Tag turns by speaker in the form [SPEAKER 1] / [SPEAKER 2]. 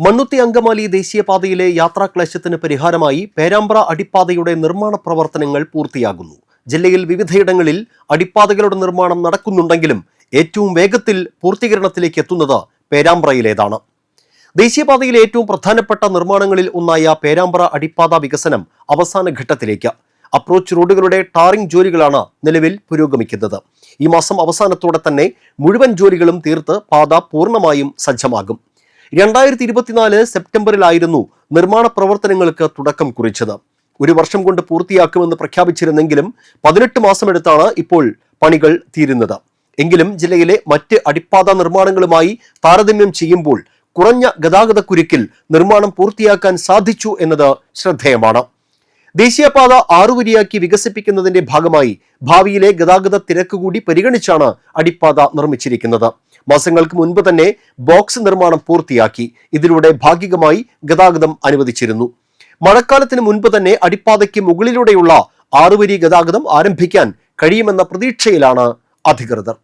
[SPEAKER 1] മണ്ണുത്തി അങ്കമാലി ദേശീയപാതയിലെ യാത്രാക്ലേശത്തിന് പരിഹാരമായി പേരാമ്പ്ര അടിപ്പാതയുടെ നിർമ്മാണ പ്രവർത്തനങ്ങൾ പൂർത്തിയാകുന്നു. ജില്ലയിൽ വിവിധയിടങ്ങളിൽ അടിപ്പാതകളുടെ നിർമ്മാണം നടക്കുന്നുണ്ടെങ്കിലും ഏറ്റവും വേഗത്തിൽ പൂർത്തീകരണത്തിലേക്ക് എത്തുന്നത് പേരാമ്പ്രയിലേതാണ്. ദേശീയപാതയിലെ ഏറ്റവും പ്രധാനപ്പെട്ട നിർമ്മാണങ്ങളിൽ ഒന്നായ പേരാമ്പ്ര അടിപ്പാത വികസനം അവസാന ഘട്ടത്തിലേക്ക്. അപ്രോച്ച് റോഡുകളുടെ ടാറിംഗ് ജോലികളാണ് നിലവിൽ പുരോഗമിക്കുന്നത്. ഈ മാസം അവസാനത്തോടെ തന്നെ മുഴുവൻ ജോലികളും തീർത്ത് പാത പൂർണ്ണമായും സജ്ജമാകും. 2024 സെപ്റ്റംബറിലായിരുന്നു നിർമ്മാണ പ്രവർത്തനങ്ങൾക്ക് തുടക്കം കുറിച്ചത്. 1 വർഷം കൊണ്ട് പൂർത്തിയാക്കുമെന്ന് പ്രഖ്യാപിച്ചിരുന്നെങ്കിലും 18 മാസമെടുത്താണ് ഇപ്പോൾ പണികൾ തീരുന്നത്. എങ്കിലും ജില്ലയിലെ മറ്റ് അടിപ്പാത നിർമ്മാണങ്ങളുമായി താരതമ്യം ചെയ്യുമ്പോൾ കുറഞ്ഞ ഗതാഗതക്കുരുക്കിൽ നിർമ്മാണം പൂർത്തിയാക്കാൻ സാധിച്ചു എന്നത് ശ്രദ്ധേയമാണ്. ദേശീയപാത 6 വരിയാക്കി വികസിപ്പിക്കുന്നതിന്റെ ഭാഗമായി ഭാവിയിലെ ഗതാഗത തിരക്ക് കൂടി പരിഗണിച്ചാണ് അടിപ്പാത നിർമ്മിച്ചിരിക്കുന്നത്. മാസങ്ങൾക്ക് മുൻപ് തന്നെ ബോക്സ് നിർമ്മാണം പൂർത്തിയാക്കി. ഇതിലൂടെ ഭാഗികമായി ഗതാഗതം അനുവദിച്ചിരുന്നു. മഴക്കാലത്തിന് മുൻപ് തന്നെ അടിപ്പാതയ്ക്ക് മുകളിലൂടെയുള്ള 6 വരി ഗതാഗതം ആരംഭിക്കാൻ കഴിയുമെന്ന പ്രതീക്ഷയിലാണ് അധികൃതർ.